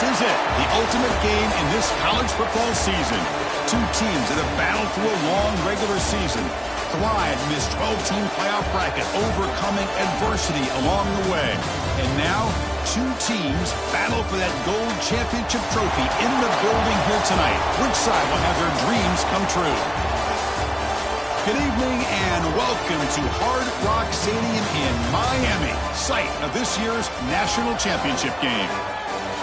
is it, the ultimate game in this college football season. Two teams that have battled through a long regular season, thrived in this 12-team playoff bracket, overcoming adversity along the way. And now, two teams battle for that gold championship trophy in the building here tonight. Which side will have their dreams come true? Good evening and welcome to Hard Rock Stadium in Miami, site of this year's national championship game.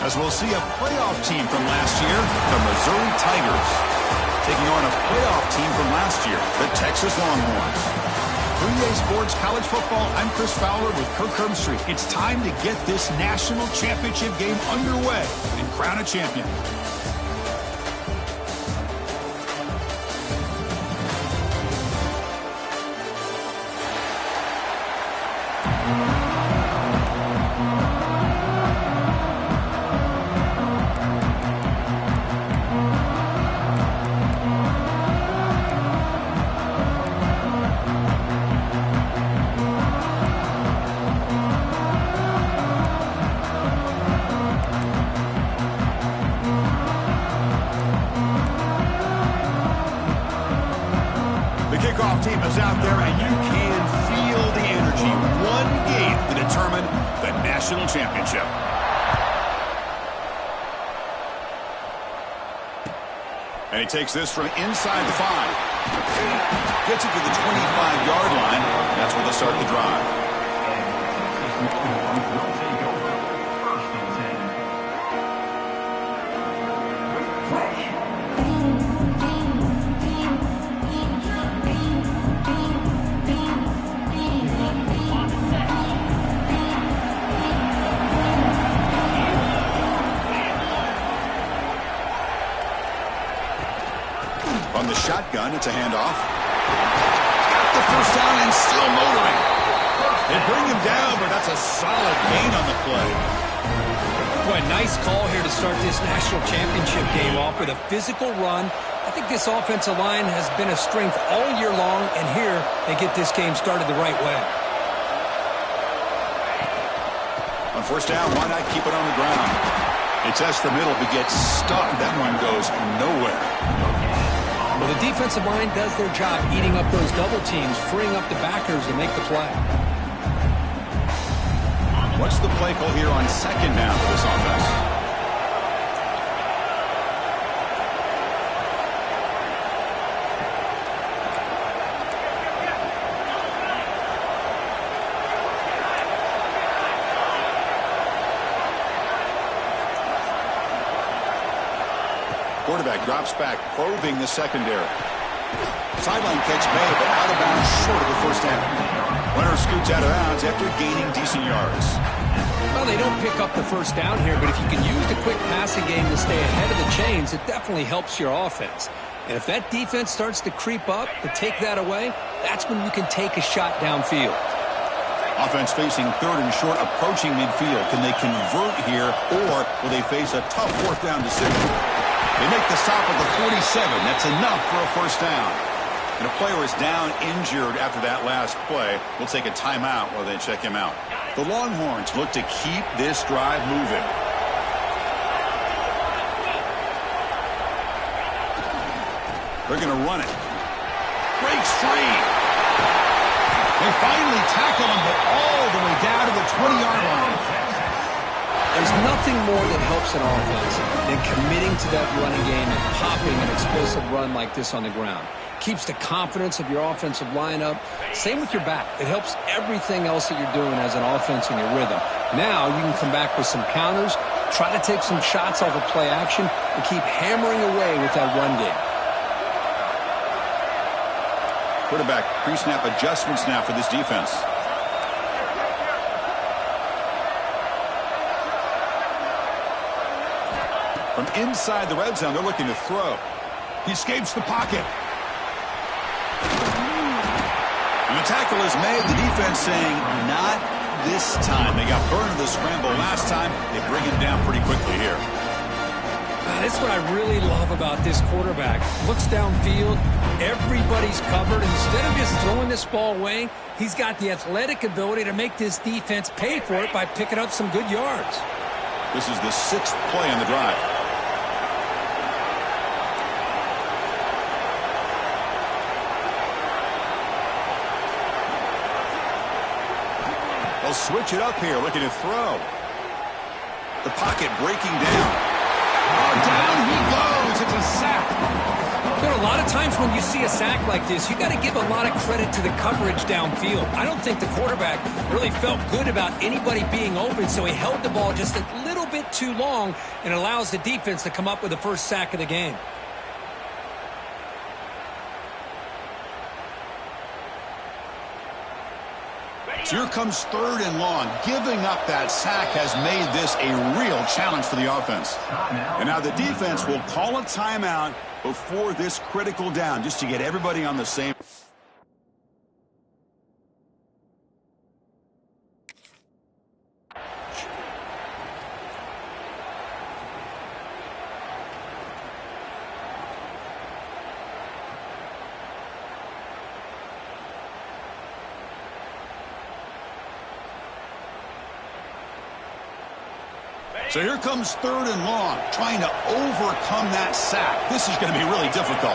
As we'll see a playoff team from last year, the Missouri Tigers, taking on a playoff team from last year, the Texas Longhorns. 3A Sports College Football, I'm Chris Fowler with Kirk Herbstreit. It's time to get this national championship game underway and crown a champion. Kickoff team is out there, and you can feel the energy. One game to determine the national championship. And he takes this from inside the 5. Gets it to the 25-yard line. That's where they'll start the drive. On the shotgun, it's a handoff. Got the first down and still motoring. They bring him down, but that's a solid gain on the play. Boy, nice call here to start this national championship game off with a physical run. I think this offensive line has been a strength all year long, and here they get this game started the right way. On first down, why not keep it on the ground? It tests the middle, but gets stuck. That one goes nowhere. Well, the defensive line does their job eating up those double teams, freeing up the backers to make the play. What's the play call here on second down for this offense? Quarterback drops back, probing the secondary. Sideline catch made, but out of bounds short of the first down. Runner scoots out of bounds after gaining decent yards. Well, they don't pick up the first down here, but if you can use the quick passing game to stay ahead of the chains, it definitely helps your offense. And if that defense starts to creep up, to take that away, that's when you can take a shot downfield. Offense facing third and short, approaching midfield. Can they convert here, or will they face a tough fourth down decision? They make the stop at the 47. That's enough for a first down. And a player is down injured after that last play. We'll take a timeout while they check him out. The Longhorns look to keep this drive moving. They're going to run it. Breaks free. They finally tackle him, but all the way down to the 20-yard line. There's nothing more that helps an offense than committing to that running game and popping an explosive run like this on the ground. Keeps the confidence of your offensive lineup. Same with your back. It helps everything else that you're doing as an offense in your rhythm. Now you can come back with some counters, try to take some shots off of play action, and keep hammering away with that run game. Quarterback pre-snap adjustments now for this defense. From inside the red zone, they're looking to throw. He escapes the pocket. And the tackle is made. The defense saying, not this time. They got burned in the scramble last time. They bring him down pretty quickly here. That's what I really love about this quarterback. Looks downfield. Everybody's covered. Instead of just throwing this ball away, he's got the athletic ability to make this defense pay for it by picking up some good yards. This is the 6th play on the drive. They'll switch it up here, looking to throw. The pocket breaking down. Oh, down he goes. It's a sack. There are a lot of times when you see a sack like this, you got to give a lot of credit to the coverage downfield. I don't think the quarterback really felt good about anybody being open, so he held the ball just a little bit too long and allows the defense to come up with the first sack of the game. So here comes 3rd and long. Giving up that sack has made this a real challenge for the offense. And now the defense will call a timeout before this critical down, just to get everybody on the same. So here comes 3rd and long, trying to overcome that sack. This is going to be really difficult.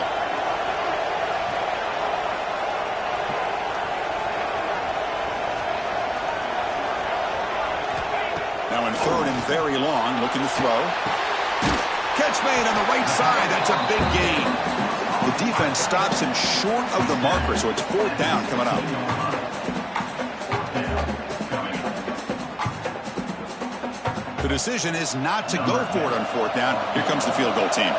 Now in 3rd and very long, looking to throw. Catch made on the right side. That's a big gain. The defense stops him short of the marker, so it's 4th down coming up. The decision is not to go for it on 4th down. Here comes the field goal team.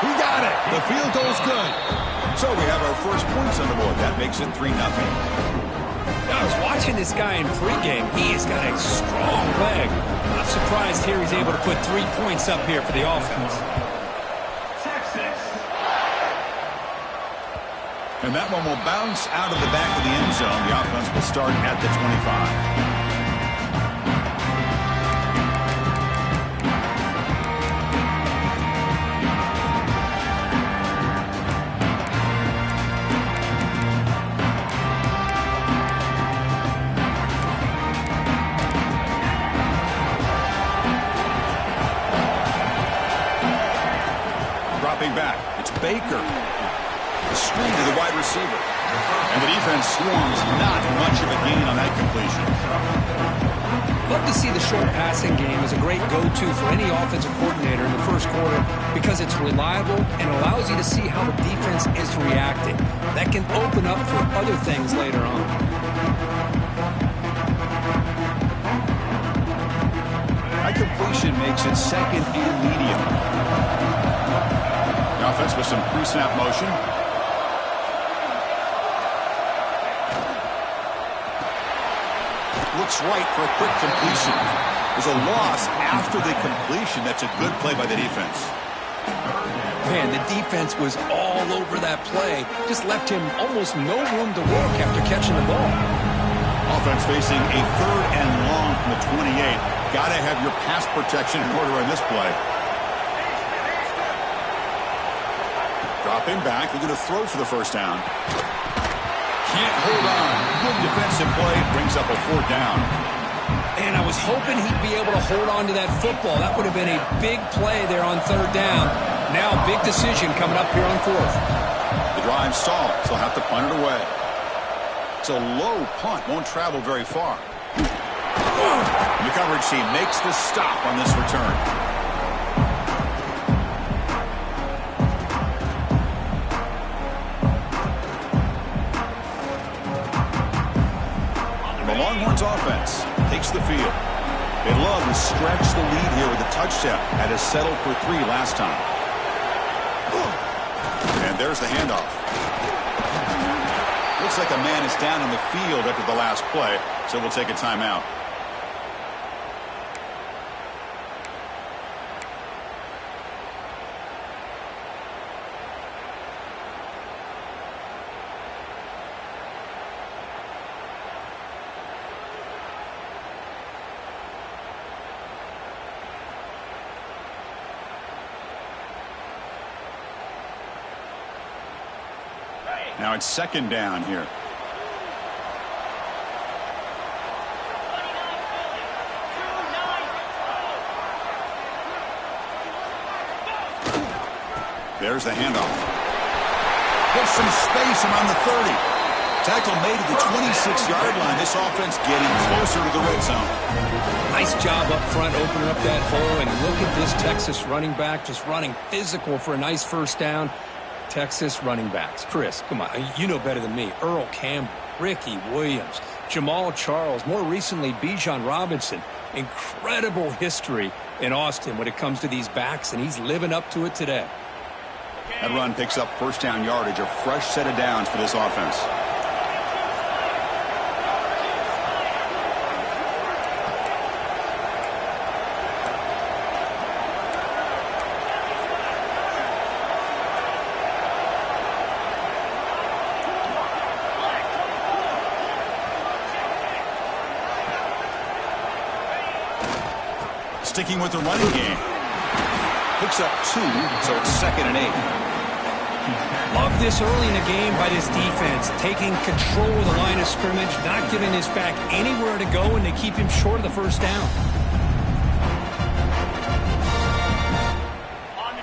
He got it. The field goal's good. So we have our first points on the board. That makes it 3-0. I was watching this guy in pregame. He has got a strong leg. Not surprised here he's able to put 3 points up here for the offense. And that one will bounce out of the back of the end zone. The offense will start at the 25. Dropping back, it's Baker. The screen to the wide receiver. And the defense swarms. Not much of a gain on that completion. Love to see the short passing game as a great go-to for any offensive coordinator in the first quarter because it's reliable and allows you to see how the defense is reacting. That can open up for other things later on. That completion makes it 2nd and medium. The offense with some pre-snap motion. Looks right for a quick completion. There's a loss after the completion. That's a good play by the defense. Man, the defense was all over that play. Just left him almost no room to work after catching the ball. Offense facing a 3rd and long from the 28. Got to have your pass protection in order on this play. Dropping back. They're going to throw for the first down. Can't hold on. Good defensive play. Brings up a 4th down. And I was hoping he'd be able to hold on to that football. That would have been a big play there on 3rd down. Now, big decision coming up here on 4th. The drive stalls. They'll have to punt it away. It's a low punt. Won't travel very far. The coverage team makes the stop on this return. Longhorns offense takes the field. They love to stretch the lead here with a touchdown. Had to settle for 3 last time. And there's the handoff. Looks like a man is down on the field after the last play, so we'll take a timeout. Now it's second down here. There's the handoff. Gets some space around the 30. Tackle made at the 26-yard line. This offense getting closer to the red zone. Nice job up front opening up that hole. And look at this Texas running back just running physical for a nice first down. Texas running backs. Chris, come on. You know better than me. Earl Campbell, Ricky Williams, Jamal Charles, more recently Bijan Robinson. Incredible history in Austin when it comes to these backs, and he's living up to it today. That run picks up first down yardage, a fresh set of downs for this offense. Sticking with the running game. Picks up 2, so it's 2nd and 8. Love this early in the game by this defense, taking control of the line of scrimmage, not giving this back anywhere to go, and they keep him short of the first down.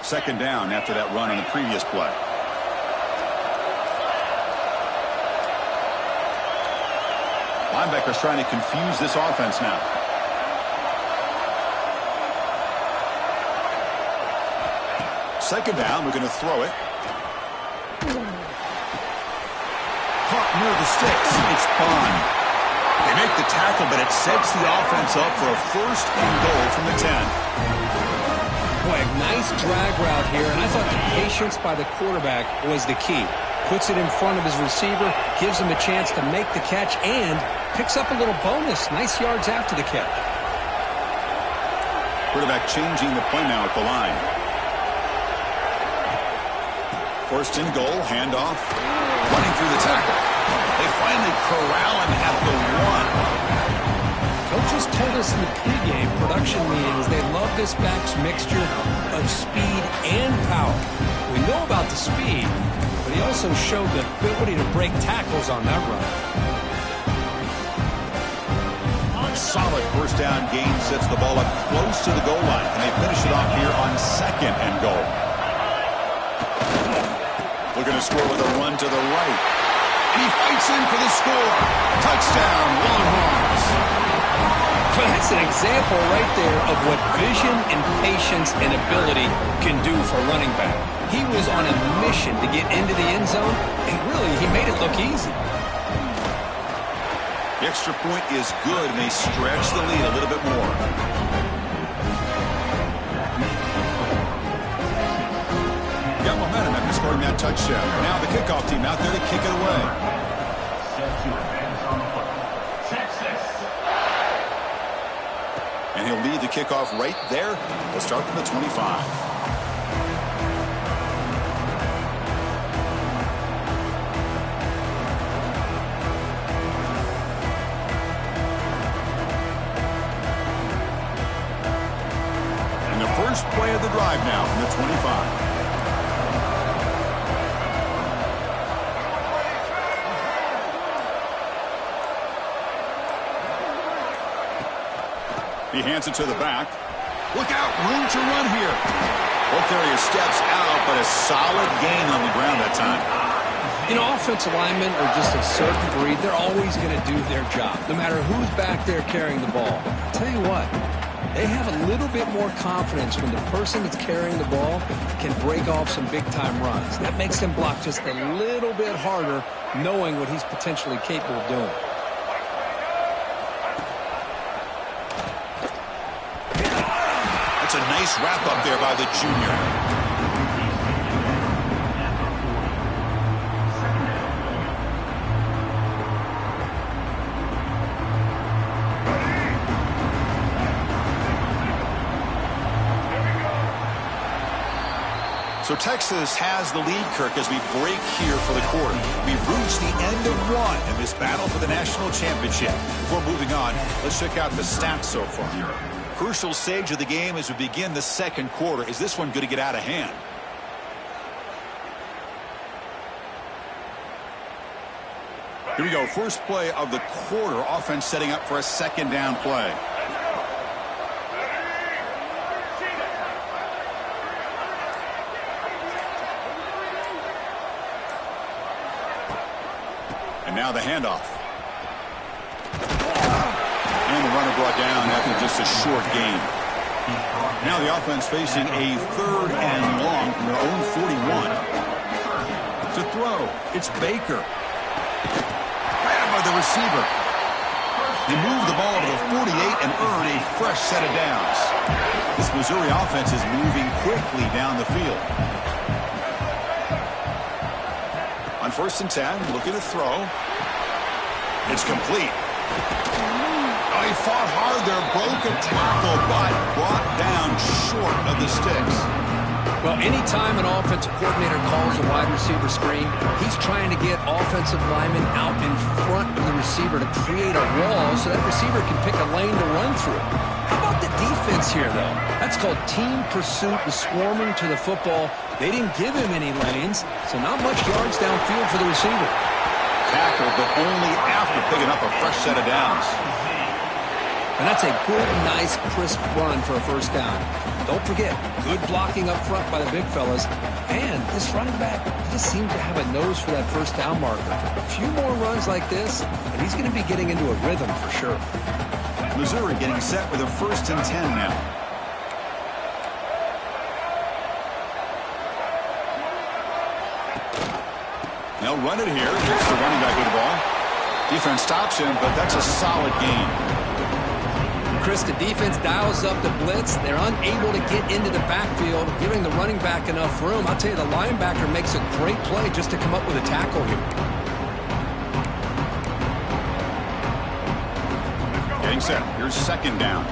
Second down after that run on the previous play. Linebackers trying to confuse this offense now. Second down, we're going to throw it. Caught near the sticks. It's Bond. They make the tackle, but it sets the offense up for a first and goal from the 10. Boy, a nice drag route here, and I thought the patience by the quarterback was the key. Puts it in front of his receiver, gives him a chance to make the catch, and picks up a little bonus. Nice yards after the catch. Quarterback changing the play now at the line. First and goal, handoff, running through the tackle. They finally corral him at the 1. Coaches told us in the pregame production meetings they love this back's mixture of speed and power. We know about the speed, but he also showed the ability to break tackles on that run. Solid first down gain sets the ball up close to the goal line, and they finish it off here on 2nd and goal. Looking to score with a run to the right. And he fights in for the score. Touchdown, Longhorns. That's an example right there of what vision and patience and ability can do for a running back. He was on a mission to get into the end zone, and really, he made it look easy. The extra point is good, and they stretch the lead a little bit more. Got momentum after scoring that touchdown. Now the kickoff team out there to kick it away. And he'll lead the kickoff right there. They'll start from the 25. And the first play of the drive now from the 25. He hands it to the back. Look out, room to run here. Both areas steps out, but a solid gain on the ground that time. You know, offensive linemen are just a certain breed. They're always going to do their job, no matter who's back there carrying the ball. I'll tell you what, they have a little bit more confidence when the person that's carrying the ball can break off some big-time runs. That makes them block just a little bit harder, knowing what he's potentially capable of doing. That's a nice wrap up there by the junior. So Texas has the lead, Kirk, as we break here for the quarter. We've reached the end of one in this battle for the national championship. Before moving on, let's check out the stats so far. Crucial stage of the game as we begin the second quarter. Is this one going to get out of hand? Here we go. First play of the quarter. Offense setting up for a second down play. And now the handoff. And the runner brought down after just a short gain. Now the offense facing a 3rd and long from their own 41. To throw, it's Baker. Grabbed by the receiver. He moved the ball to the 48 and earned a fresh set of downs. This Missouri offense is moving quickly down the field. On 1st and 10, looking to throw. It's complete. Oh, he fought hard there, broke a tackle, but brought down short of the sticks. Well, anytime an offensive coordinator calls a wide receiver screen, he's trying to get offensive linemen out in front of the receiver to create a wall so that receiver can pick a lane to run through. How about the defense here, though? That's called team pursuit and swarming to the football. They didn't give him any lanes, so not much yards downfield for the receiver. Tackle, but only after picking up a fresh set of downs. And that's a good, nice, crisp run for a first down. Don't forget, good blocking up front by the big fellas. And this running back just seems to have a nose for that first down marker. A few more runs like this, and he's going to be getting into a rhythm for sure. Missouri getting set with a 1st and 10 now. They'll run it here. Gets the running back with the ball. Defense stops him, but that's a solid gain. Chris, the defense dials up the blitz. They're unable to get into the backfield, giving the running back enough room. I'll tell you, the linebacker makes a great play just to come up with a tackle here. Getting set. Here's 2nd down.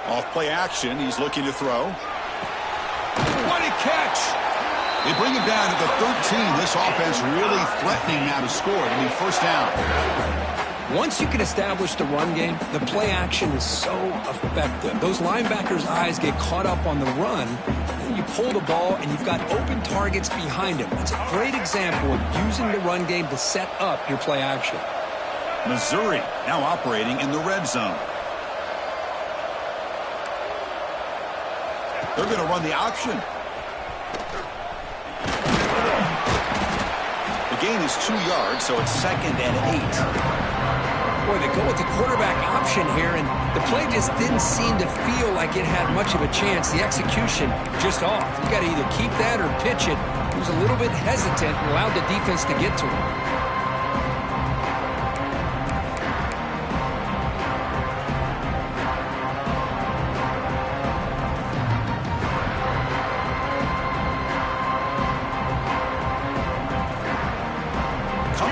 Off play action. He's looking to throw. What a catch! They bring him down at the 13. This offense really threatening now to score. It'll be 1st down. Once you can establish the run game, the play action is so effective. Those linebackers' eyes get caught up on the run, and you pull the ball, and you've got open targets behind him. It's a great example of using the run game to set up your play action. Missouri now operating in the red zone. They're going to run the option. The gain is 2 yards, so it's 2nd and 8. Boy, they go with the quarterback option here, and the play just didn't seem to feel like it had much of a chance. The execution just off. You got to either keep that or pitch it. He was a little bit hesitant and allowed the defense to get to him.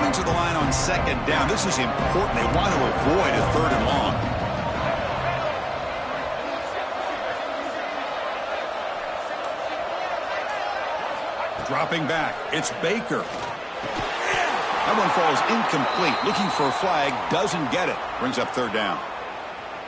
To the line on 2nd down. This is important. They want to avoid a 3rd and long. Dropping back. It's Baker. That one falls incomplete. Looking for a flag. Doesn't get it. Brings up 3rd down.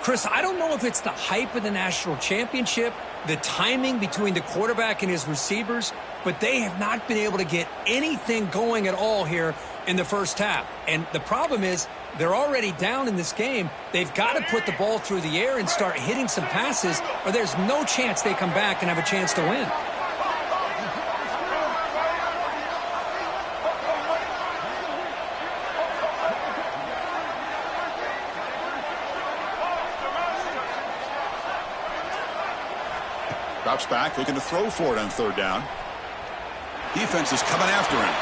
Chris, I don't know if it's the hype of the national championship, the timing between the quarterback and his receivers, but they have not been able to get anything going at all here in the first half. And the problem is they're already down in this game. They've got to put the ball through the air and start hitting some passes, or there's no chance they come back and have a chance to win. Drops back, looking to throw for it on 3rd down. Defense is coming after him.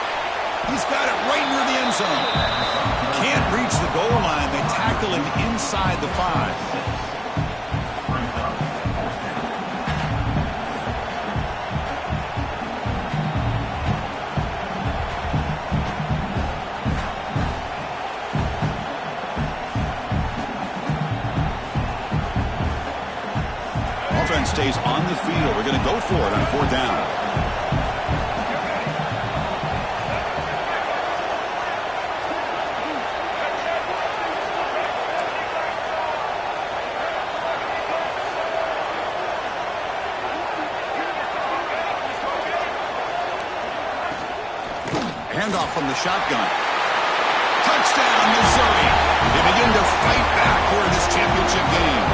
He's got it right near the end zone. He can't reach the goal line. They tackle him inside the 5. Offense stays on the field. We're going to go for it on 4th down. Handoff from the shotgun. Touchdown, Missouri. They begin to fight back here in this championship game.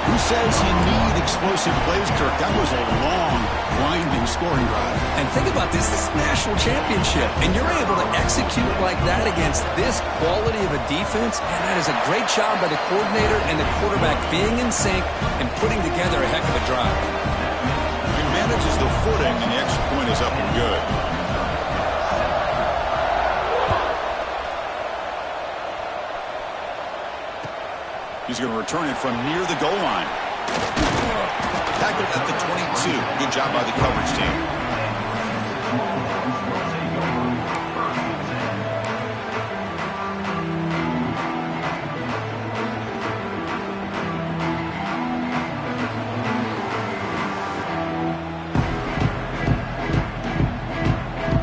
Who says you need explosive plays, Kirk? That was a long, winding scoring drive. And think about this. This is a national championship, and you're able to execute like that against this quality of a defense, and that is a great job by the coordinator and the quarterback being in sync and putting together a heck of a drive. He manages the footing, and the extra point is up and good. He's going to return it from near the goal line. Tackled at the 22. Good job by the coverage team.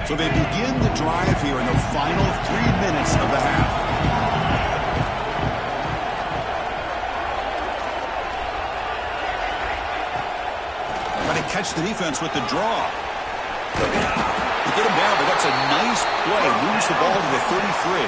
So they begin the drive here in the final 3 minutes of the half. Catch the defense with the draw. They get him down, but that's a nice play. Moves the ball to the 33.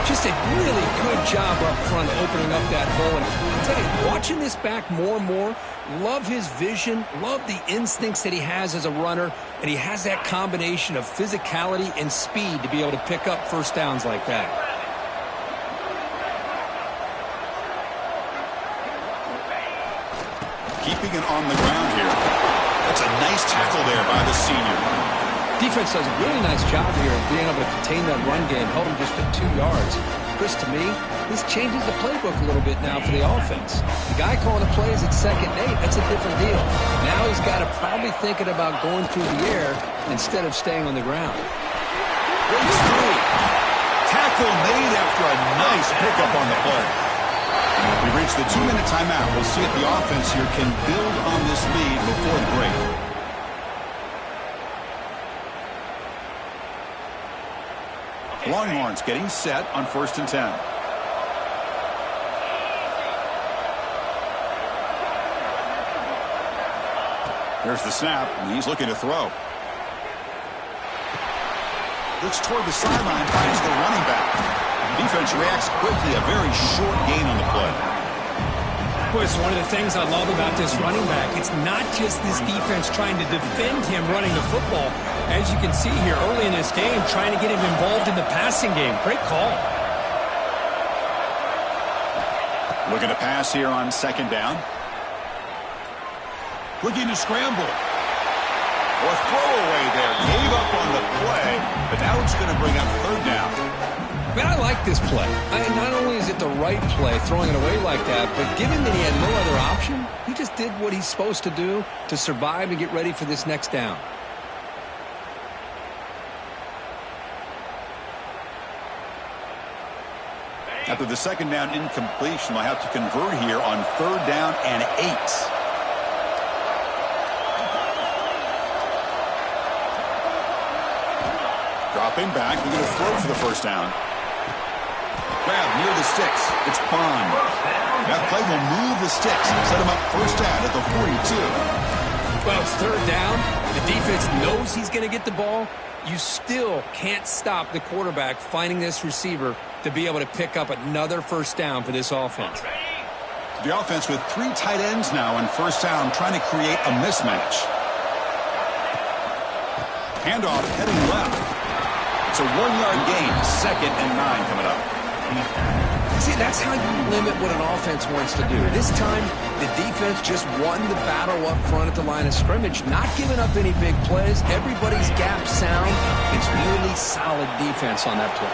Just a really good job up front opening up that hole. And I'll tell you, watching this back more and more, love his vision, love the instincts that he has as a runner, and he has that combination of physicality and speed to be able to pick up first downs like that. Keeping it on the ground here. That's a nice tackle there by the senior. Defense does a really nice job here of being able to contain that run game, held him just at 2 yards. Chris, to me, this changes the playbook a little bit now for the offense. The guy calling the plays at 2nd and 8, that's a different deal. Now he's got to probably thinking about going through the air instead of staying on the ground. Breaks through. Tackle made after a nice pickup on the play. We've reached the 2-minute timeout. We'll see if the offense here can build on this lead before the break. Longhorns getting set on 1st and 10. There's the snap, and he's looking to throw. Looks toward the sideline, finds the running back. Defense reacts quickly, a very short gain on the play. Boy, it's one of the things I love about this running back. It's not just this defense trying to defend him running the football. As you can see here early in this game, trying to get him involved in the passing game. Great call. Looking to pass here on 2nd down. Looking to scramble. Or throwaway there. Gave up on the play, but now it's going to bring up 3rd down. Man, I like this play. Not only is it the right play, throwing it away like that, but given that he had no other option, he just did what he's supposed to do to survive and get ready for this next down. After the 2nd down incompletion, they'll have to convert here on 3rd down and 8. Dropping back, we're going to throw for the 1st down. Grab near the sticks. It's Bond. That play will move the sticks. Set him up 1st down at the 42. Well, it's 3rd down. The defense knows he's going to get the ball. You still can't stop the quarterback finding this receiver to be able to pick up another 1st down for this offense. The offense with 3 tight ends now on 1st down, trying to create a mismatch. Handoff heading left. It's a 1-yard gain. 2nd and 9 coming up. See, that's how you limit what an offense wants to do. This time, the defense just won the battle up front at the line of scrimmage, not giving up any big plays. Everybody's gap sound. It's really solid defense on that play.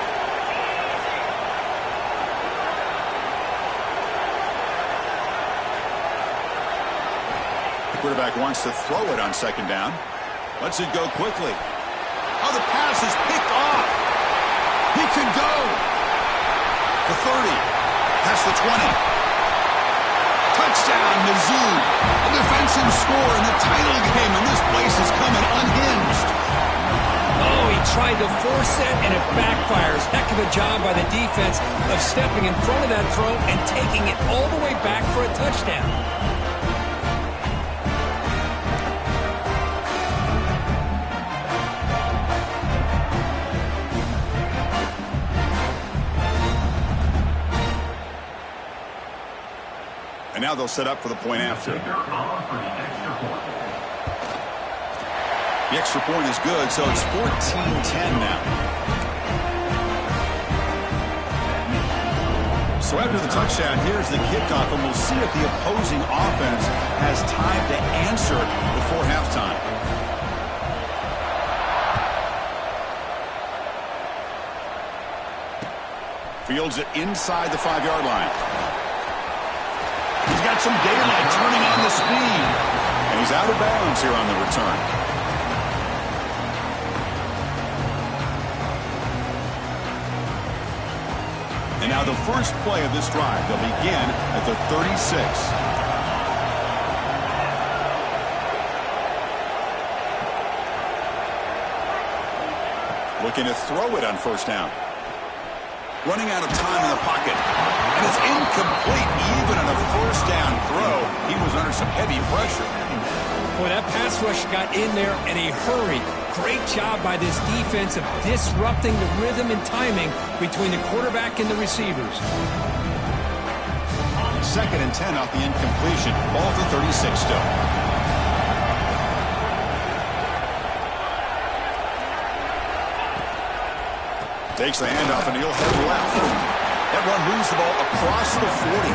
The quarterback wants to throw it on 2nd down. Lets it go quickly. Oh, the pass is picked off. He could go. The 30, past the 20. Touchdown, Mizzou. A defensive score in the title game, and this place is coming unhinged. Oh, he tried to force it, and it backfires. Heck of a job by the defense of stepping in front of that throw and taking it all the way back for a touchdown. now they'll set up for the point after. The extra point is good, so it's 14-10 now. So after the touchdown, here's the kickoff, and we'll see if the opposing offense has time to answer before halftime. Fields it inside the 5-yard line. He's got some daylight turning on the speed. And he's out of bounds here on the return. And now the first play of this drive. They'll begin at the 36. Looking to throw it on first down. Running out of time in the pocket. And it's incomplete. Even on a first down throw, he was under some heavy pressure. Boy, that pass rush got in there in a hurry. Great job by this defense of disrupting the rhythm and timing between the quarterback and the receivers. 2nd and 10 off the incompletion. Ball at the 36 still. Takes the handoff, and he'll head left. That run moves the ball across the 40.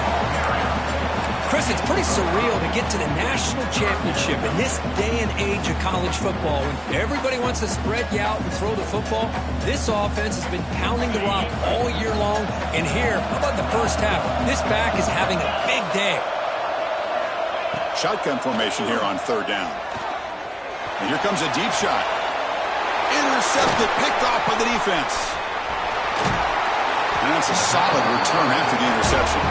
Chris, it's pretty surreal to get to the national championship in this day and age of college football. When everybody wants to spread you out and throw the football, this offense has been pounding the rock all year long. And here, how about the first half? This back is having a big day. Shotgun formation here on 3rd down. And here comes a deep shot. Intercepted, picked off by the defense. And that's a solid return after the interception.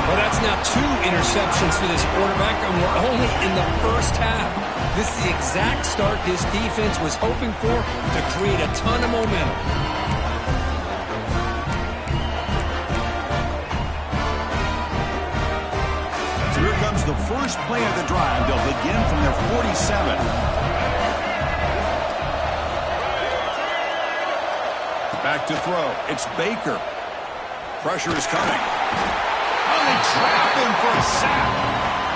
Well, that's now 2 interceptions for this quarterback, and we're only in the first half. This is the exact start this defense was hoping for to create a ton of momentum. So here comes the first play of the drive. They'll begin from their 47. Back to throw. It's Baker. Pressure is coming. Oh, they trap him for a sack.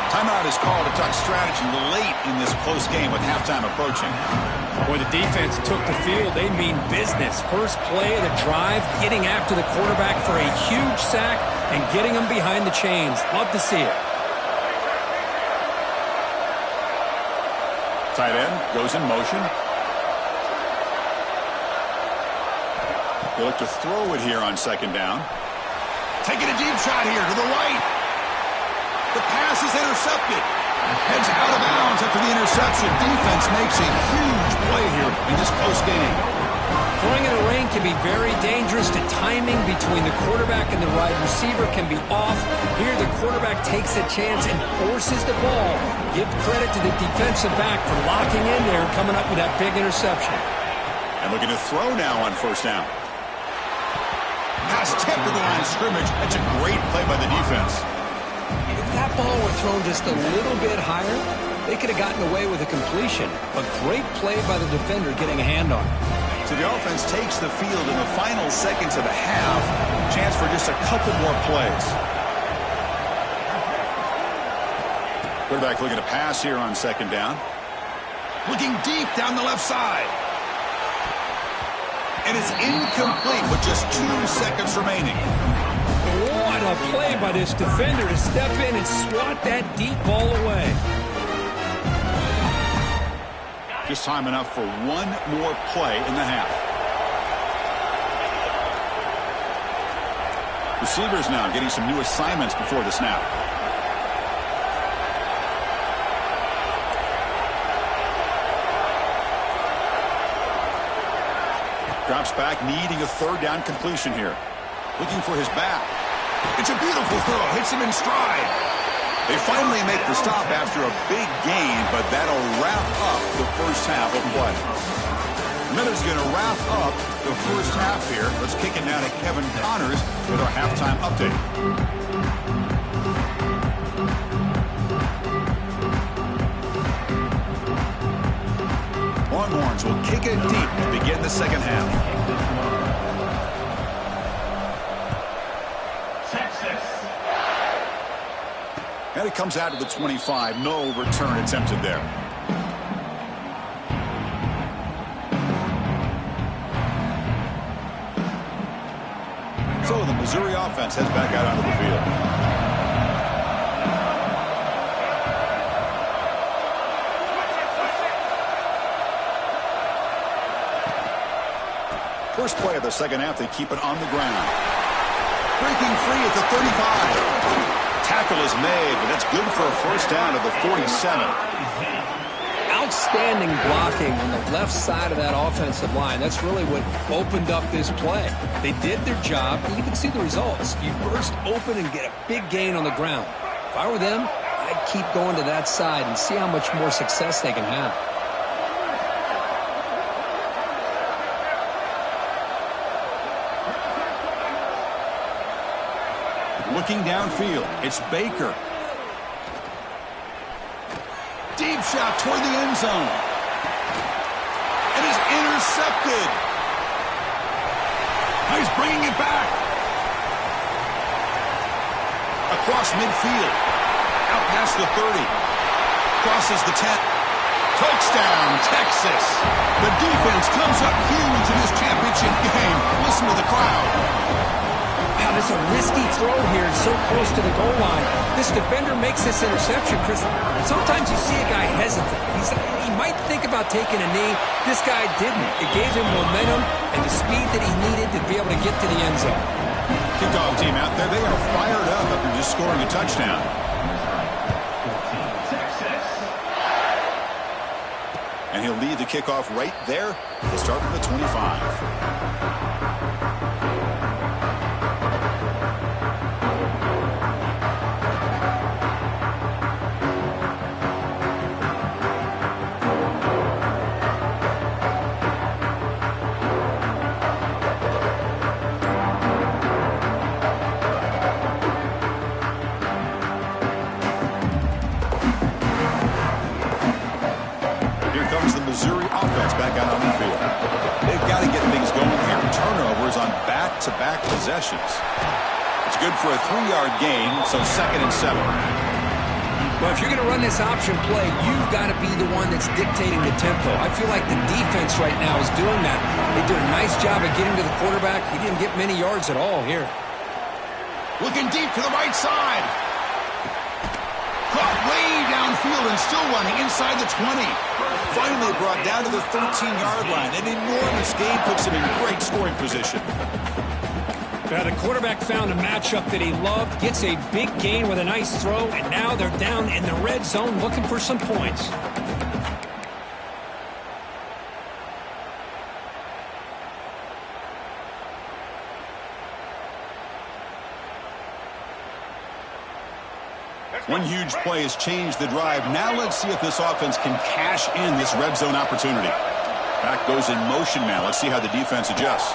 Timeout is called. A touch strategy late in this close game with halftime approaching. Boy, the defense took the field. They mean business. First play of the drive, getting after the quarterback for a huge sack and getting him behind the chains. Love to see it. Tight end goes in motion. They look to throw it here on 2nd down. Taking a deep shot here to the right. The pass is intercepted. Heads out of bounds after the interception. Defense makes a huge play here in this close game. Throwing in the rain can be very dangerous. The timing between the quarterback and the wide receiver can be off. Here the quarterback takes a chance and forces the ball. Give credit to the defensive back for locking in there and coming up with that big interception. And looking to throw now on first down. Pass tipped to the line of scrimmage. That's a great play by the defense. If that ball were thrown just a little bit higher, they could have gotten away with a completion. A great play by the defender getting a hand on it. So the offense takes the field in the final seconds of the half. Chance for just a couple more plays. Quarterback looking to pass here on 2nd down. Looking deep down the left side. And it's incomplete with just 2 seconds remaining. What a play by this defender to step in and swat that deep ball away. Just time enough for one more play in the half. Receivers now getting some new assignments before the snap. Drops back, needing a 3rd down completion here. Looking for his back. It's a beautiful throw. Hits him in stride. They finally make the stop after a big gain, but that'll wrap up the first half of play. Miller's going to wrap up the first half here. Let's kick it now to Kevin Connors with our halftime update. Longhorns will kick it deep to begin the second half. And it comes out to the 25. No return attempted there. So the Missouri offense heads back out onto the field. First play of the second half, they keep it on the ground. Breaking free at the 35. Tackle is made, but that's good for a first down at the 47. Outstanding blocking on the left side of that offensive line. That's really what opened up this play. They did their job, and you can see the results. You burst open and get a big gain on the ground. If I were them, I'd keep going to that side and see how much more success they can have. Looking downfield, it's Baker. Deep shot toward the end zone. It is intercepted. Now he's bringing it back. Across midfield. Out past the 30. Crosses the 10. Touchdown, Texas. The defense comes up huge in this championship game. Listen to the crowd. Wow, this is a risky throw here, so close to the goal line. This defender makes this interception, Chris. Sometimes you see a guy hesitate. He might think about taking a knee. This guy didn't. It gave him momentum and the speed that he needed to be able to get to the end zone. Kickoff team out there. They are fired up after just scoring a touchdown. And he'll lead the kickoff right there. He'll start from the 25. Missouri offense back out on the field. They've got to get things going here. Turnovers on back-to-back possessions. It's good for a 3-yard gain, so 2nd and 7. Well, if you're going to run this option play, you've got to be the one that's dictating the tempo. I feel like the defense right now is doing that. They do a nice job of getting to the quarterback. He didn't get many yards at all here. Looking deep to the right side. Caught way downfield and still running inside the 20. Finally brought down to the 13-yard line. An enormous gain puts him in great scoring position. The quarterback found a matchup that he loved, gets a big gain with a nice throw, and now they're down in the red zone looking for some points. One huge play has changed the drive. Now let's see if this offense can cash in this red zone opportunity. Back goes in motion now. Let's see how the defense adjusts.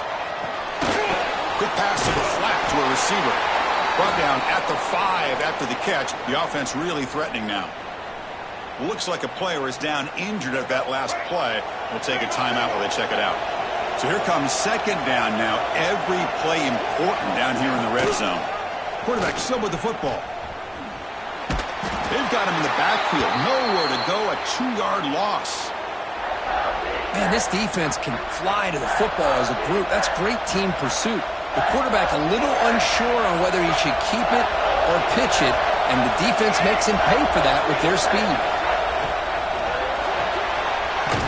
Quick pass to the flat to a receiver. Brought down at the 5 after the catch. The offense really threatening now. Looks like a player is down injured at that last play. We'll take a timeout while they check it out. So here comes 2nd down now. Every play important down here in the red zone. Quarterback still with the football. They've got him in the backfield. Nowhere to go. A 2-yard loss. Man, this defense can fly to the football as a group. That's great team pursuit. The quarterback a little unsure on whether he should keep it or pitch it, and the defense makes him pay for that with their speed.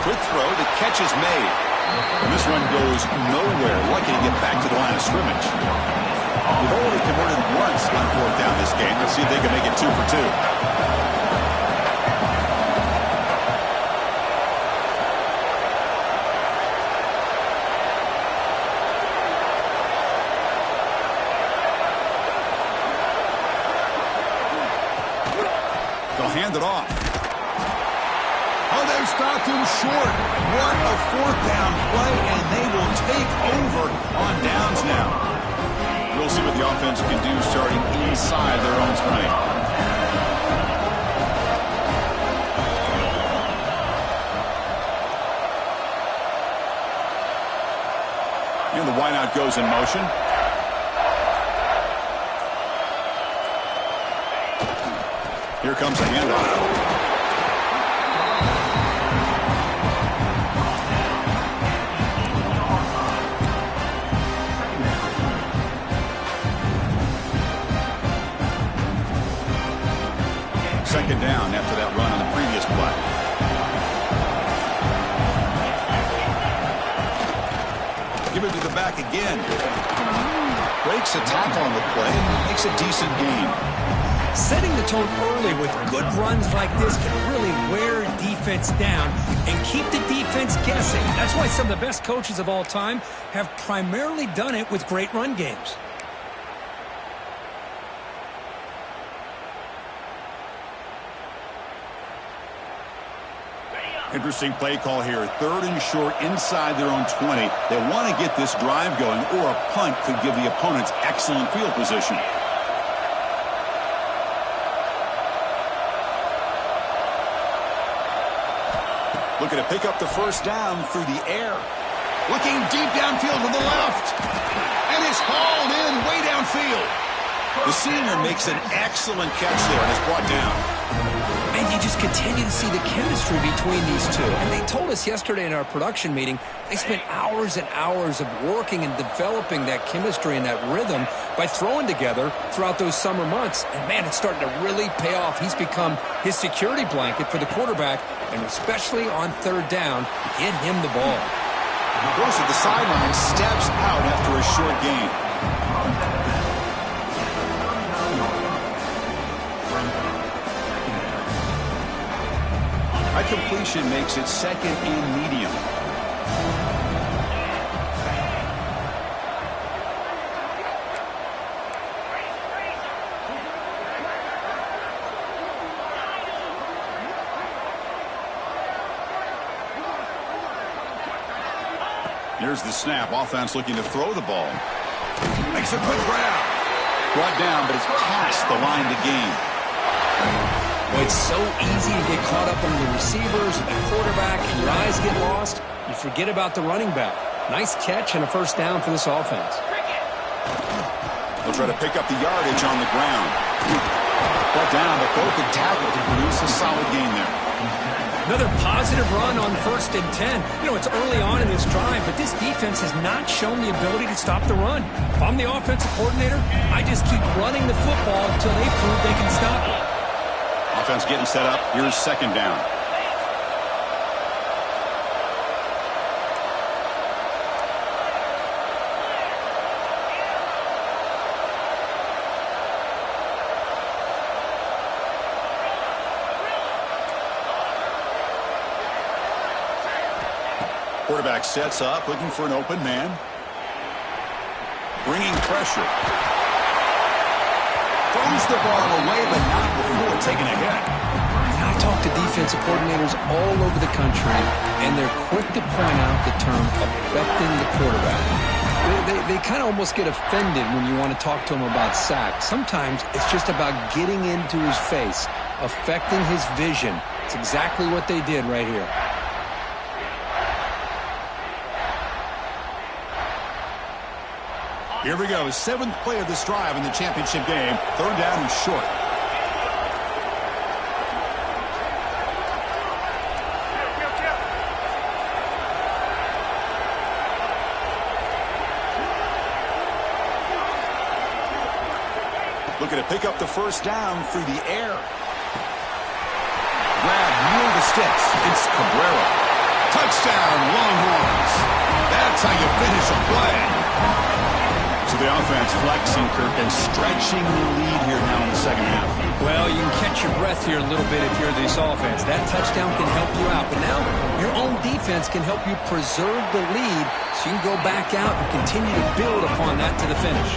Quick throw. The catch is made. And this one goes nowhere. Lucky to get back to the line of scrimmage. They've already converted once on 4th down this game. Let's see if they can make it 2 for 2. They'll hand it off. Oh, they've stopped him short. What a 4th down play, and they will take over on downs now. We'll see what the offense can do starting inside their own 20. And the wideout goes in motion. Here comes a handoff. Second down after that run on the previous play. Give it to the back again. Breaks a tackle on the play and makes a decent gain. Setting the tone early with good runs like this can really wear defense down and keep the defense guessing. That's why some of the best coaches of all time have primarily done it with great run games. Interesting play call here. 3rd and short inside their own 20. They want to get this drive going, or a punt could give the opponents excellent field position. Looking to pick up the first down through the air. Looking deep downfield to the left. And it's hauled in way downfield. The senior makes an excellent catch there and is brought down. And you just continue to see the chemistry between these two. And they told us yesterday in our production meeting, they spent hours and hours of working and developing that chemistry and that rhythm by throwing together throughout those summer months. And, man, it's starting to really pay off. He's become his security blanket for the quarterback, and especially on 3rd down, get him the ball. Goes to the sideline, steps out after a short gain. That completion makes it 2nd and medium. Here's the snap. Offense looking to throw the ball. Makes a good grab. Brought down, but it's past the line to gain. Well, it's so easy to get caught up on the receivers and the quarterback, and your eyes get lost. You forget about the running back. Nice catch and a first down for this offense. They'll try to pick up the yardage on the ground. Brought down, but both can tackle to produce a solid gain there. Another positive run on 1st and 10. You know, it's early on in this drive, but this defense has not shown the ability to stop the run. If I'm the offensive coordinator, I just keep running the football until they prove they can stop it. Offense getting set up. Here's 2nd down. Quarterback sets up, looking for an open man. Bringing pressure. Throws the ball away, but not before taking a hit. I talk to defensive coordinators all over the country, and they're quick to point out the term affecting the quarterback. They kind of almost get offended when you want to talk to them about sacks. Sometimes it's just about getting into his face, affecting his vision. It's exactly what they did right here. Here we go. 7th play of this drive in the championship game. 3rd down and short. Looking to pick up the first down through the air. Grab near the sticks. It's Cabrera. Touchdown, Longhorns. That's how you finish a play. So the offense flexing, Kirk, and stretching the lead here now in the 2nd half. Well, you can catch your breath here a little bit if you're this offense. That touchdown can help you out. But now your own defense can help you preserve the lead so you can go back out and continue to build upon that to the finish.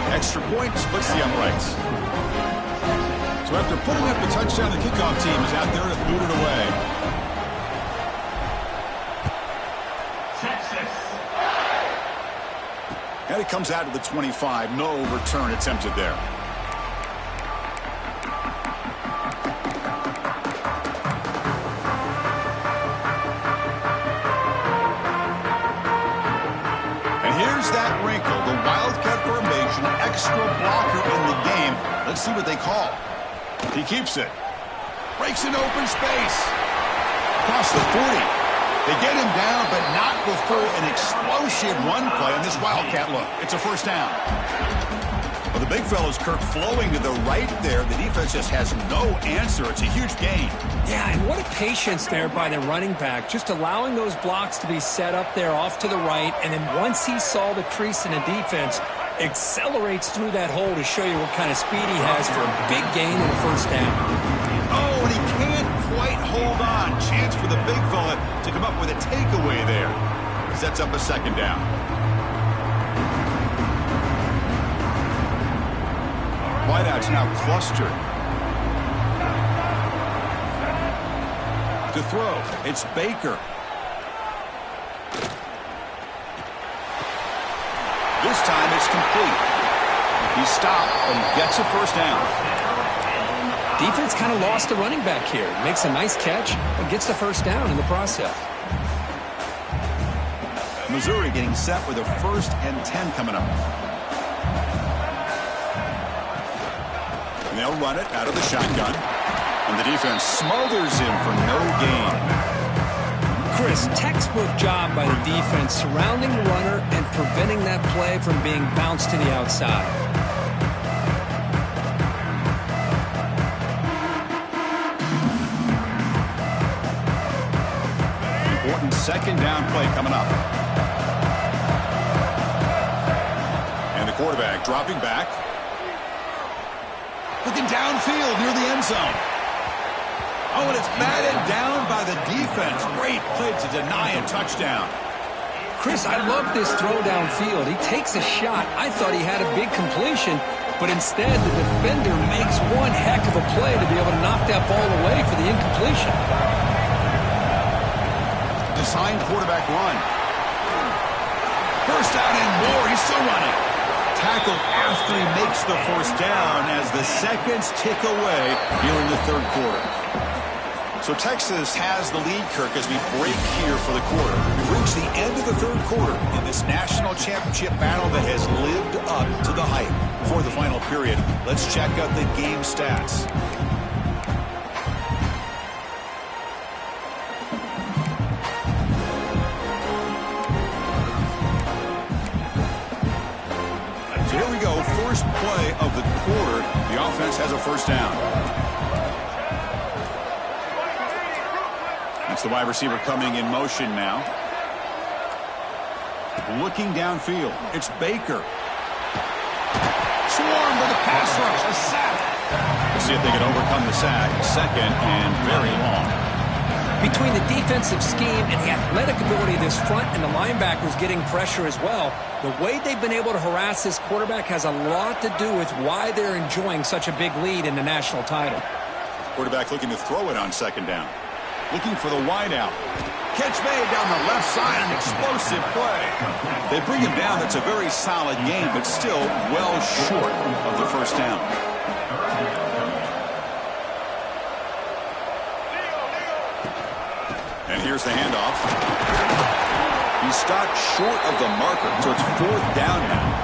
Extra point splits the uprights. So after putting up the touchdown, the kickoff team is out there to boot it away. And it comes out to the 25. No return attempted there. And here's that wrinkle. The Wildcat formation, extra blocker in the game. Let's see what they call. He keeps it. Breaks an open space. Across the 40. They get him down, but not before an explosive run play on this Wildcat look. It's a first down. Well, the big fellow's Kirk flowing to the right there. The defense just has no answer. It's a huge gain. Yeah, and what a patience there by the running back. Just allowing those blocks to be set up there off to the right. And then once he saw the crease in the defense, accelerates through that hole to show you what kind of speed he has for a big gain and a first down. Oh, and he can't quite hold on. Chance for the big fella to come up with a takeaway there. Sets up a second down. Wideouts now clustered. To throw, it's Baker. This time it's complete. He stopped, but he gets a first down. Defense kind of lost the running back here. Makes a nice catch, but gets the first down in the process. Missouri getting set with a 1st and 10 coming up. And they'll run it out of the shotgun. And the defense smothers him for no gain. Chris, textbook job by the defense surrounding the runner and preventing that play from being bounced to the outside. Important second down play coming up. And the quarterback dropping back. Looking downfield near the end zone. Oh, and it's batted down by the defense. Great play to deny a touchdown. Chris, I love this throw downfield. He takes a shot. I thought he had a big completion, but instead the defender makes one heck of a play to be able to knock that ball away for the incompletion. Designed quarterback run. First down and more. He's still running. Tackled after he makes the first down as the seconds tick away here in the third quarter. So Texas has the lead, Kirk, as we break here for the quarter. We've reached the end of the third quarter in this national championship battle that has lived up to the hype. Before the final period, let's check out the game stats. So here we go, first play of the quarter. The offense has a first down. That's the wide receiver coming in motion now. Looking downfield. It's Baker. Swarmed with a pass rush. A sack. We'll see if they can overcome the sack. Second and very long. Between the defensive scheme and the athletic ability of this front and the linebackers getting pressure as well, the way they've been able to harass this quarterback has a lot to do with why they're enjoying such a big lead in the national title. Quarterback looking to throw it on second down. Looking for the wideout. Catch made down the left side. An explosive play. They bring him down. That's a very solid game, but still well short of the first down. And here's the handoff. He stopped short of the marker, so it's fourth down now.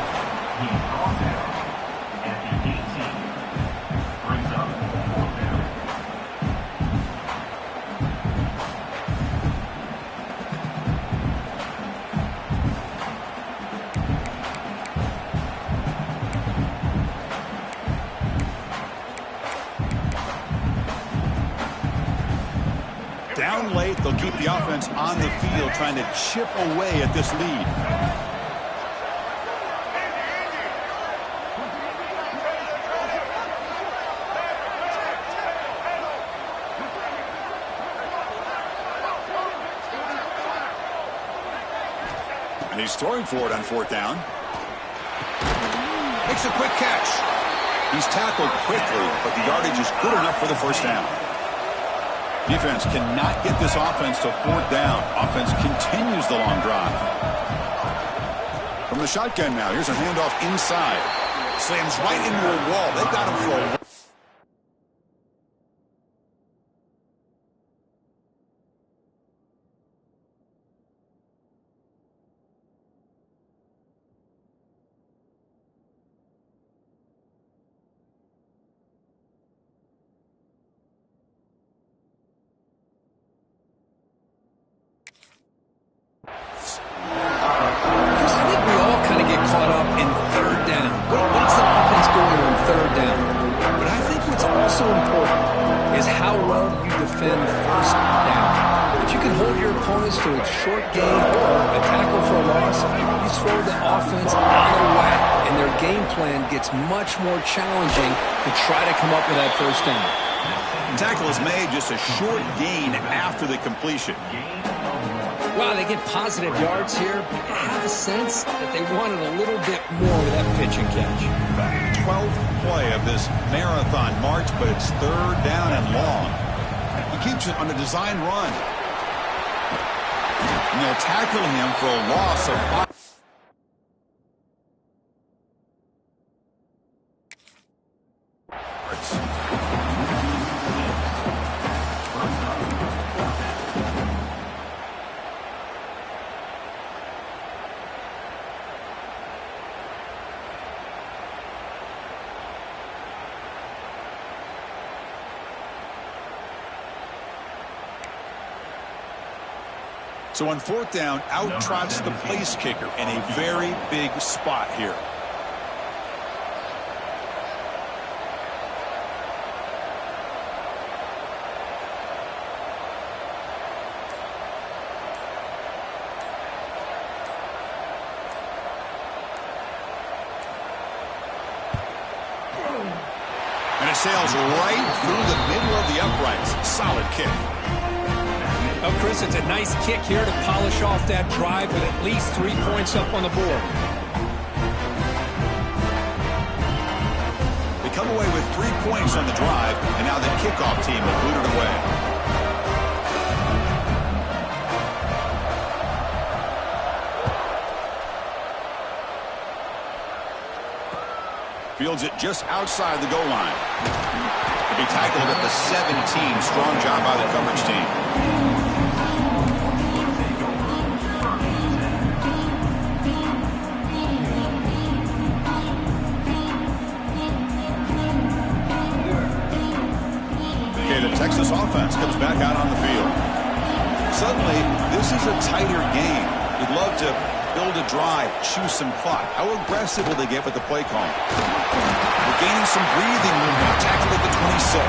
Down late, they'll keep the offense on the field, trying to chip away at this lead. And he's throwing for it on fourth down. Makes a quick catch. He's tackled quickly, but the yardage is good enough for the first down. Defense cannot get this offense to fourth down. Offense continues the long drive. From the shotgun now, here's a handoff inside. Slams right into a wall. They've got him for a your opponents to a short gain or a tackle for a loss, you throw the offense out of whack, and their game plan gets much more challenging to try to come up with that first down. Tackle is made, just a short gain after the completion. Well, they get positive yards here, but you have a sense that they wanted a little bit more with that pitch and catch. 12th play of this marathon march, but it's third down and long. He keeps it on a design run. And they'll tackle him for a loss of 5. So on fourth down, out trots the place kicker in a very big spot here. And it sails right through the middle of the uprights. Solid kick. Oh, Chris, it's a nice kick here to polish off that drive with at least 3 points up on the board. They come away with 3 points on the drive, and now the kickoff team will boot it away. Fields it just outside the goal line. To be tackled at the 17. Strong job by the coverage team. Texas offense comes back out on the field. Suddenly, this is a tighter game. You'd love to build a drive, choose some clock. How aggressive will they get with the play call? They're gaining some breathing room now. Tackled at the 26.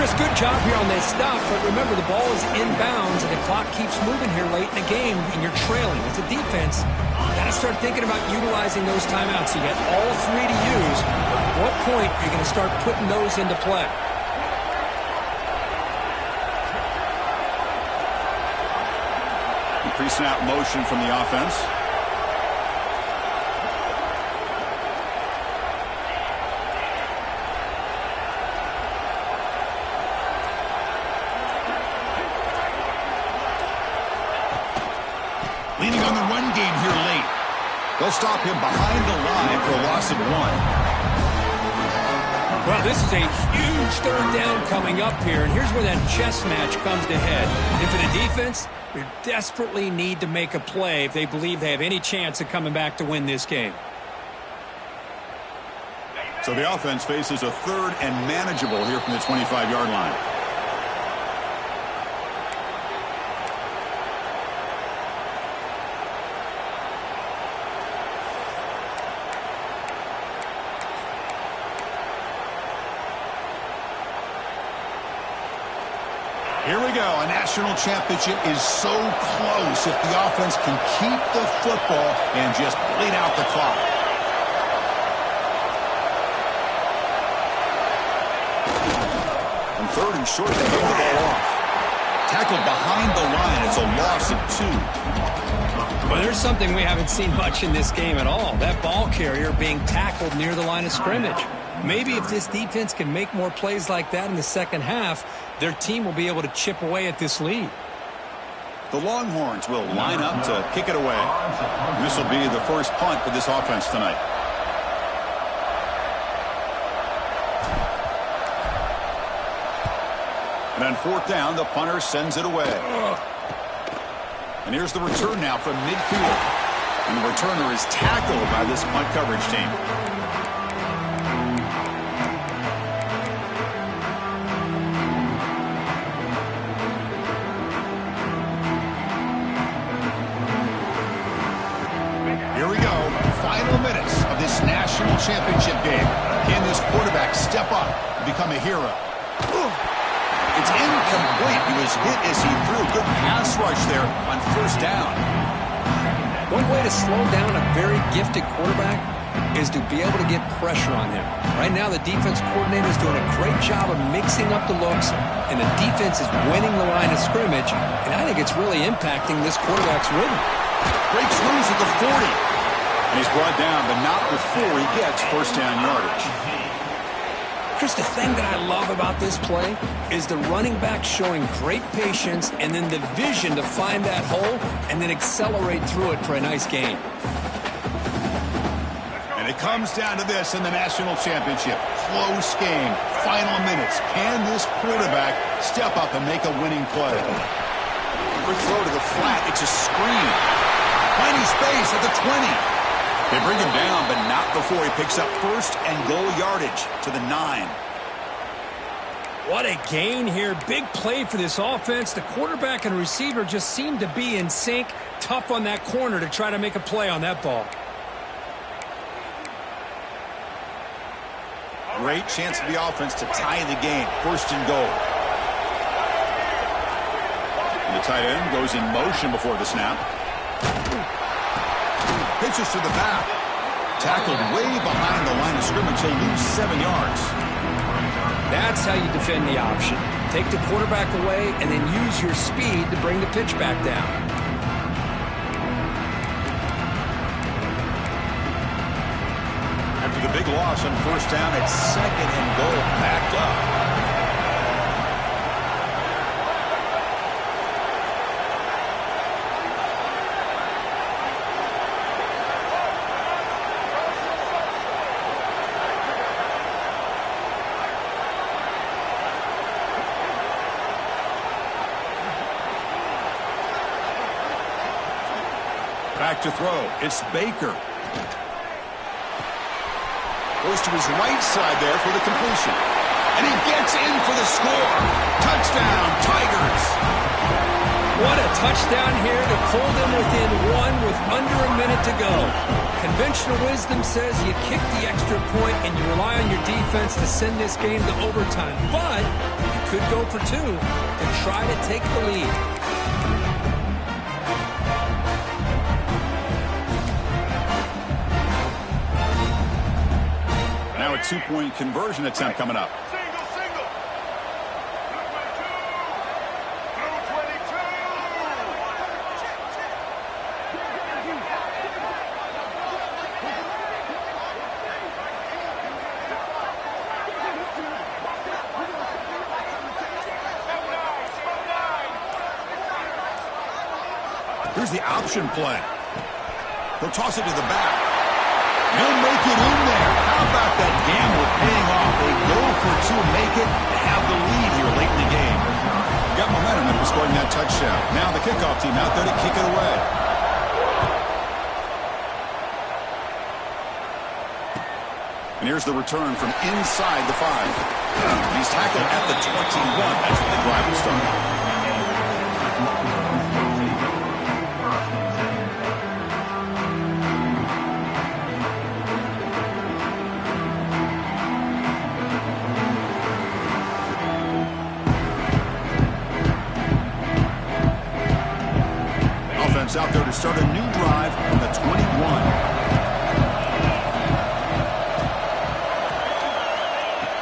Chris, good job here on that stop, but remember the ball is inbounds and the clock keeps moving here late in the game and you're trailing. As a defense, you got to start thinking about utilizing those timeouts. You got all 3 to use. At what point are you going to start putting those into play? Pre-snap motion from the offense. Leaning on the run game here late. They'll stop him behind the line for a loss of 1. Well, this is a huge third down coming up here, and here's where that chess match comes to head. And for the defense, they desperately need to make a play if they believe they have any chance of coming back to win this game. So the offense faces a third and manageable here from the 25-yard line. Here we go. A national championship is so close if the offense can keep the football and just bleed out the clock. On third and short, they give the ball off. Tackled behind the line. It's a loss of 2. Well, there's something we haven't seen much in this game at all. That ball carrier being tackled near the line of scrimmage. Maybe if this defense can make more plays like that in the second half, their team will be able to chip away at this lead. The Longhorns will line up to kick it away. This will be the first punt for this offense tonight. And on fourth down, the punter sends it away. And here's the return now from midfield. And the returner is tackled by this punt coverage team. National championship game. Can this quarterback step up and become a hero? It's incomplete. He was hit as he threw. Good pass rush there on first down. One way to slow down a very gifted quarterback is to be able to get pressure on him. Right now, the defense coordinator is doing a great job of mixing up the looks, and the defense is winning the line of scrimmage, and I think it's really impacting this quarterback's rhythm. Breaks loose at the 40. And he's brought down, but not before he gets first down yardage. Chris, the thing that I love about this play is the running back showing great patience and then the vision to find that hole and then accelerate through it for a nice gain. And it comes down to this in the national championship. Close game, final minutes. Can this quarterback step up and make a winning play? Quick throw to the flat. It's a screen. Plenty space at the 20. They bring him down, but not before he picks up first and goal yardage to the 9. What a gain here. Big play for this offense. The quarterback and receiver just seem to be in sync. Tough on that corner to try to make a play on that ball. Great chance for the offense to tie the game. First and goal. And the tight end goes in motion before the snap. Pitches to the back. Tackled way behind the line of scrimmage. He'll lose 7 yards. That's how you defend the option. Take the quarterback away and then use your speed to bring the pitch back down. After the big loss on first down, it's second and goal. Backed up. Back to throw. It's Baker. Goes to his right side there for the completion. And he gets in for the score. Touchdown, Tigers. What a touchdown here to pull them within one with under a minute to go. Conventional wisdom says you kick the extra point and you rely on your defense to send this game to overtime. But you could go for 2 to try to take the lead. Now a 2-point conversion attempt coming up. Here's the option play. He'll toss it to the back. He'll make it in there. How about that gamble paying off? They go for 2, make it, and have the lead here late in the game. Got momentum after scoring that touchdown. Now the kickoff team out there to kick it away. And here's the return from inside the 5. He's tackled at the 21. That's when the drive will start. Out there to start a new drive from the 21.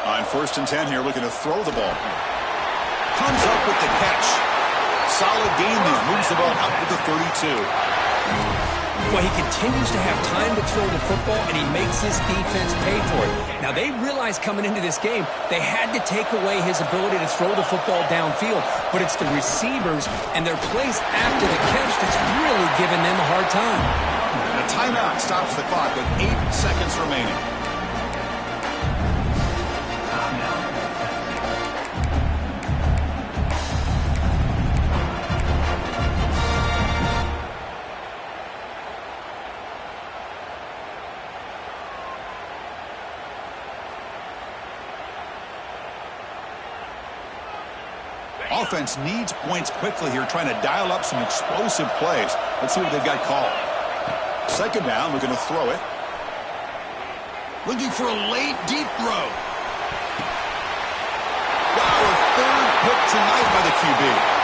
On first and 10 here, looking to throw the ball. Comes up with the catch. Solid gain there. Moves the ball up to the 32. Well, he continues to have time to throw the football, and he makes his defense pay for it. Now, they realized coming into this game they had to take away his ability to throw the football downfield, but it's the receivers and their plays after the catch that's really giving them a hard time. And a timeout stops the clock with 8 seconds remaining. Offense needs points quickly here, trying to dial up some explosive plays. Let's see what they've got called. Second down, looking to throw it. Looking for a late, deep throw. Wow, a 3rd pick tonight by the QB.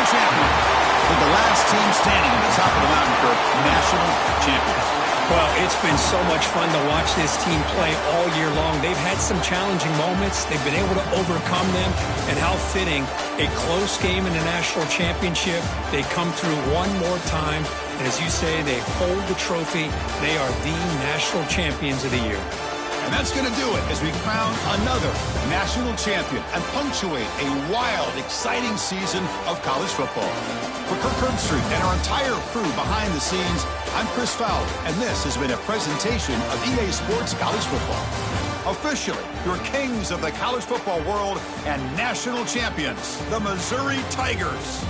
Champion. With the last team standing at the top of the mountain for national champions. Well, it's been so much fun to watch this team play all year long. They've had some challenging moments. They've been able to overcome them. And how fitting, a close game in the national championship. They come through one more time. And as you say, they hold the trophy. They are the national champions of the year. And that's going to do it as we crown another national champion and punctuate a wild, exciting season of college football. For Kirk Herbstreit and our entire crew behind the scenes, I'm Chris Fowler, and this has been a presentation of EA Sports College Football. Officially, your kings of the college football world and national champions, the Missouri Tigers.